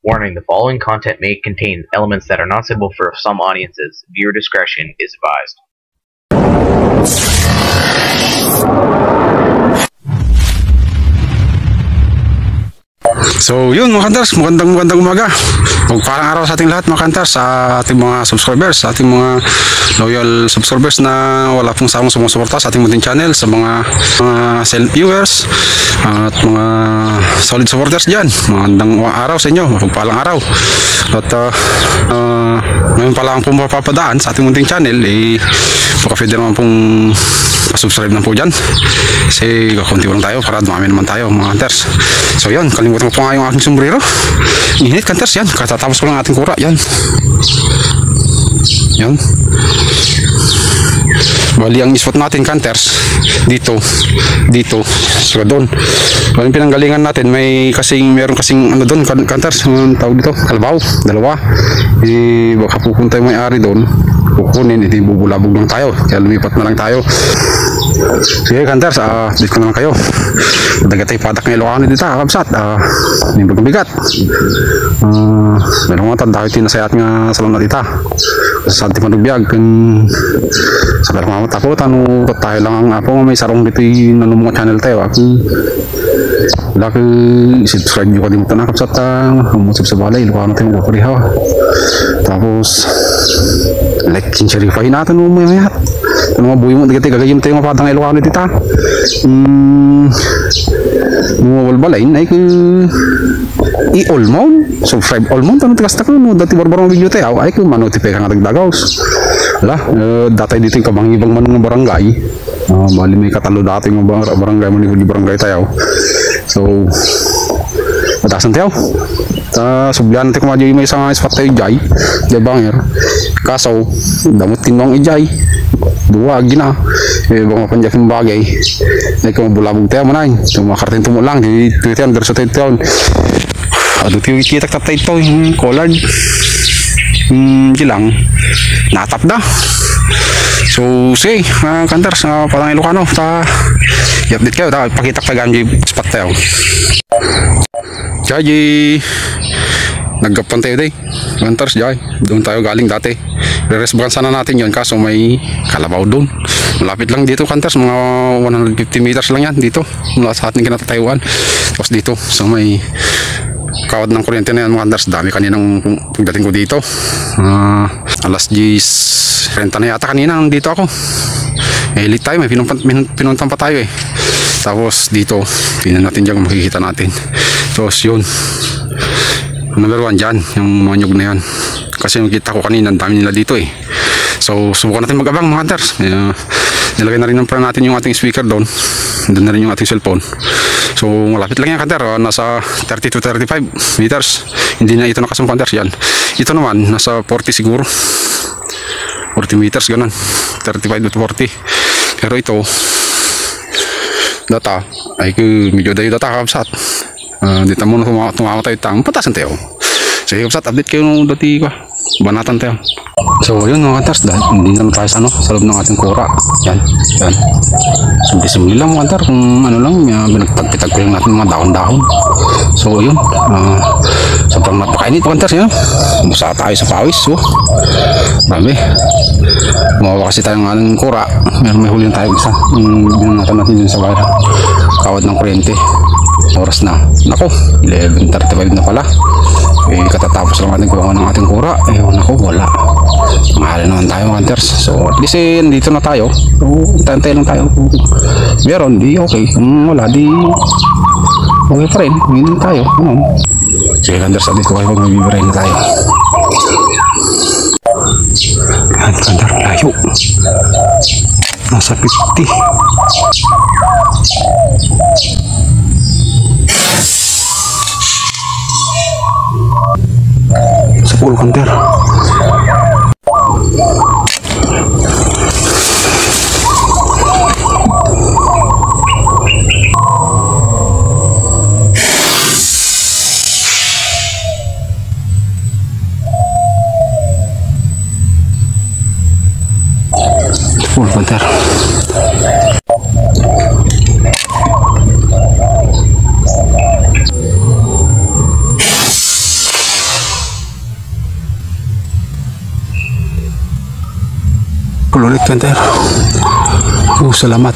Warning, the following content may contain elements that are not suitable for some audiences. Viewer discretion is advised. So yun mga kantars, magandang umaga. Magpalang araw sa ating lahat mga kantars, sa ating mga subscribers, sa ating mga loyal subscribers na wala pong samang sumusuporta sa ating munting channel, sa mga silent viewers at mga solid supporters dyan. Magandang araw sa inyo, magpalang araw. At ngayon pala ang pumapapadaan sa ating munting channel, baka pwede naman pong subscribe na po dyan kasi kakunti lang tayo para dumami naman tayo mga kantars. So yun, kalimutan ko po nga yung aking sombrero. Init kantars, yan, katatapos ko lang ating kura. Yan bali ang spot natin kantars dito so doon yung pinanggalingan natin meron kasing ano doon kantars, tawag dito kalabaw, dalawa. Baka pupunta yung may-ari doon, kukunin, hindi bubulabog lang tayo, kaya lumipat na lang tayo. Sige kantars, update ko naman kayo. Dagatay padak ng Ilocano dito kakabsat, hindi bigat. Meron mga tanda kayo tinasayat nga sa lang natita sa ating manubiyag sa karang matakot tayo lang ang apo may sarong dito yung mga channel tayo laki subscribe nyo kalimutan na kapsat umusap sa balay Ilocano tayo magpaparihaw, tapos like kinsyarifahin natin mo mayat mga buhay mo digati gagayim tayo mga patang Ilocano dito mawalbalain ay i-all mo subscribe all mo tanong tigas ko no dati barbarong video tayo ay kung manotify ka nga dagdagaws datay dito yung kabangibang manong barangay. Bali may katalo dati yung barangay mo ni barangay tayo, so matasan tayo sublihan natin kumadyo yung may isang spot tayo jay banger kaso damot tinong ijay dua gina bang mapanjak yung bagay ay kung bulabog tayo manay tumakartin tumulang di tuwitan derso tayo taon aduh tiyo kita tatay ito yung collard gilang natap dah. So sige kantars, parang Ilocano i-update kayo, pakita ka ganyan yung spot tayo. Jadi naggapan tayo day kantars, doon tayo galing dati. Re-resbakan sana natin yun kaso may kalabaw doon malapit lang dito kantars, mga 150 meters lang yan dito mula sa ating kinatatayuan. Tapos dito so may kawad ng kuryente na yan mga kantars, dami kaninang pagdating ko dito. Alas 10 renta na yata kanina dito ako, late tayo, may pinuntan pa tayo tapos dito tingnan natin dyan kung makikita natin. Tapos yun number 1 dyan yung mga nyug na yan kasi nakita ko kanina ang dami nila dito so subukan natin mag-abang mga kantars. Nilagay na rin natin yung ating speaker doon na rin yung ating cellphone. So malapit lang yan kantar, nasa 30 to 35 meters. Hindi na ito nakasama kantars yan. Ito naman nasa 40 siguro, 40 meters ganun, 35 to 40. Pero ito data ay medyo dayo data kakabsat. Dito muna tumawa tayo patasan tayo. So kakabsat update kayo nung dati ko banatan tayo. So yun mga kantars, dahil hindi naman tayo sa loob ng ating kura. Yan sumbi lang mga kantar, kung ano lang pinagpagpitag ko yung natin mga dahon-dahon. So yun sobrang napakainit mga kantars yan, basa tayo sa pawis. Marami gumawa kasi tayo ng ating kura, may huli tayo isa binanatan natin dun sa wire kawad ng kuryente. Oras na, nako 11:35 na pala. Katatapos lang natin kuha ng ating kura. Nako wala, mahal naman tayo mga kantars. So at least dito na tayo, tantay lang tayo, meron di okay, kung wala di okay pa rin, hindi tayo sige kantars, dito kayo pag mabibiray na tayo. Kantar layo, nasa 50. Sa pulo kanter. Pulo kanter. Full ulit Hunter. Salamat.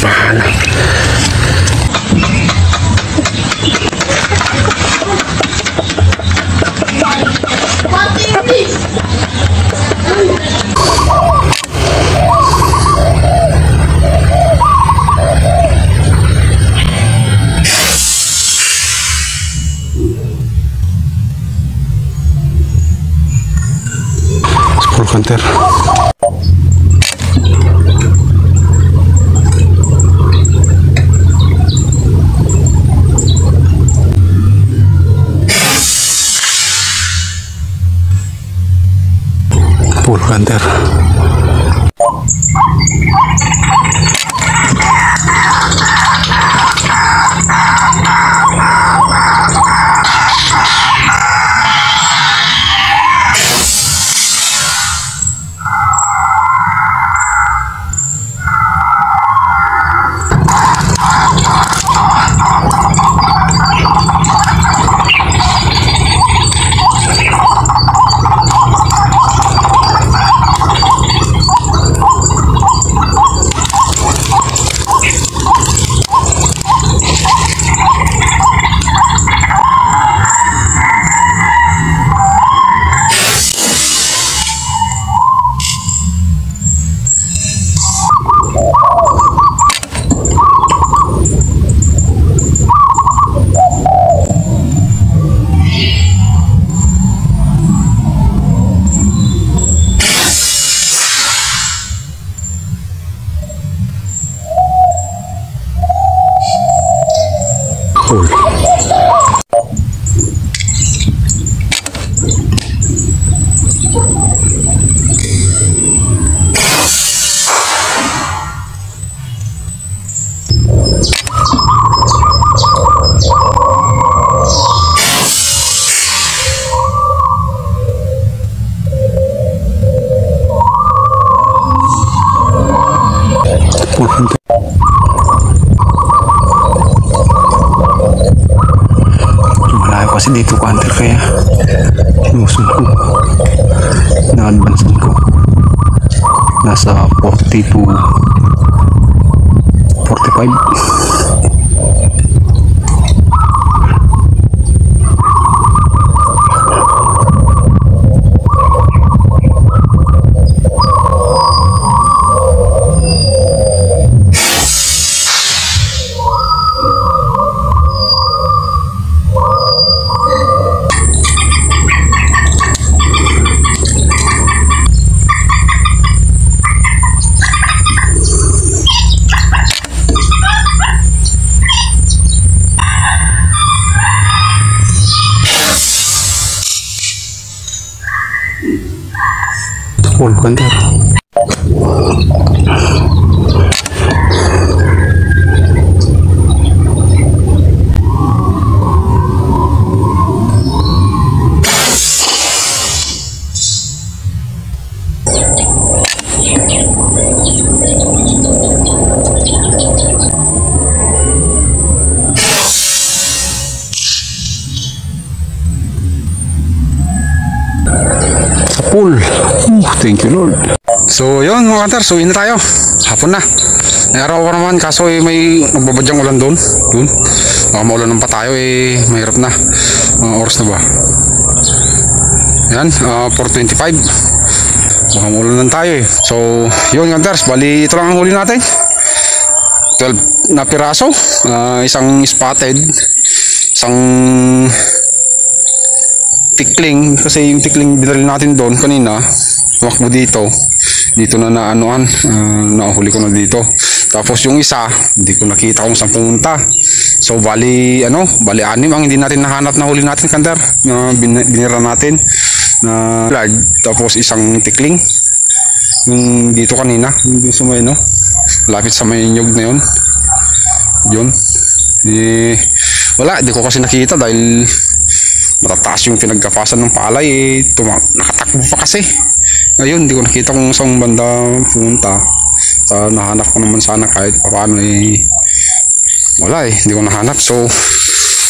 Bahala. Scroll Hunter. Full Hunter. Cool. Malayo kasi dito ko Hunter, kaya sinusun ko, na-advance ko nasa 40 to 45. Full Hunter. Full. Thank you Lord. So yun mga Hunter, so yun na tayo. Hapon na. May araw pa naman, kaso may nagbabadyang ulan doon. Baka maulan pa tayo, mahirap na. Oras na ba? Yan, 4:25. Baka maulan lang tayo So yun Hunters, bali ito lang ang huli natin. 12 na piraso, isang spotted, isang tikling, kasi yung tikling binaril natin doon kanina, tumakbo dito na naanuan, nahuli ko na dito. Tapos yung isa, hindi ko nakita kung saan pumunta. So bali 6 ang hindi natin nahanap na huli natin Hunter, binira natin na flag. Tapos isang tikling yung dito kanina, yung sa may lapit sa may nyug na yun. Wala, di ko kasi nakita dahil matataas yung pinagkapasan ng palay, nakatakbo pa kasi. Ayun, hindi ko nakita kung saan banda pumunta. Nahanap ko naman sana kahit paano Wala eh, hindi ko nahanap. So,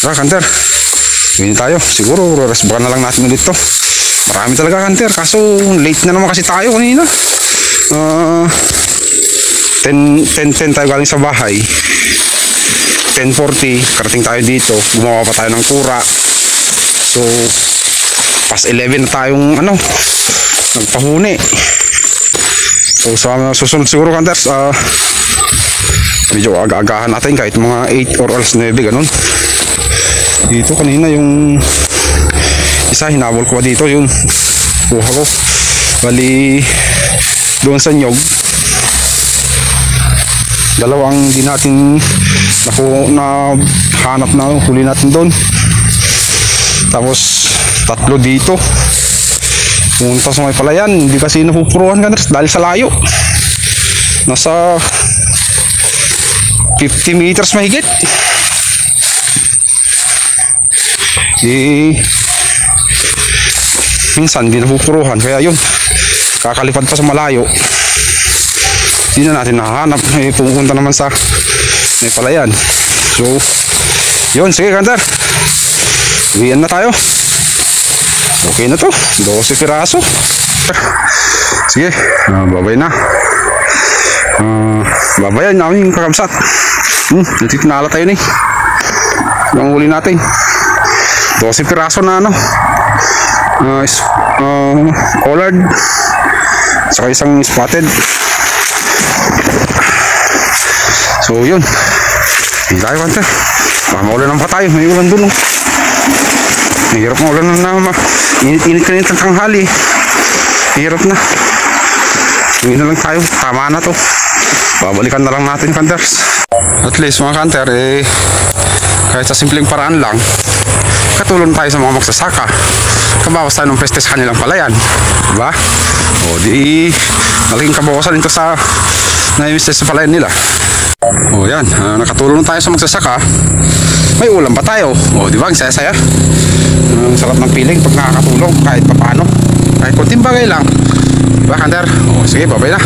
tara Kanter, hindi tayo. Siguro, resbakan na lang natin ulit to. Marami talaga Kanter, kaso late na naman kasi tayo kanina. 10 tayo galing sa bahay. 10:40, karating tayo dito. Gumawa pa tayo ng kura. So, past 11 na tayong nagpahuni. So, sa susunod siguro Kanters, medyo aga-agahan natin kahit mga 8 or alas 9, ganun. Dito kanina yung isa, hinabol ko pa dito, yung kuha ko. Bali, doon sa nyog, dalawang di natin na hanap na huli natin doon. Tapos, 3 dito. Pumunta sa may palayan, hindi kasi napupuruhan Kanters dahil sa layo. Nasa 50 meters mahigit. Minsan hindi napupuruhan, kaya yun, kakalipad pa sa malayo, hindi na natin nahanap. Pumunta naman sa may palayan. So yun, sige Kanter, uwian na tayo. Okay na to, 12 piraso. Sige, babay na. Babayan namin yung kakamsat. Natitinala tayo ni yung huli natin. 12 piraso na collard, saka isang spotted. So yun, hindi tayo Kanter, baka maulan pa tayo. May ulan dun. Hirap mo ulan na init-init kanina ng tanghali. Hirap na. Uwi na lang tayo. Tama na to. Babalikan na lang natin Kanters. At least mga Kanter, kahit sa simpleng paraan lang, katulong tayo sa mga magsasaka. Kabawas tayo ng peste sa kanilang palayan, diba? O di malaking kabawasan ito sa naimistes sa palayan nila. O yan, nakatulong tayo sa magsasaka. May ulam pa tayo. O diba, ang saya-saya. Ang sarap ng feeling pag nakakatulong kahit papano, kahit kunting bagay lang, diba Kanter? O sige, babay na.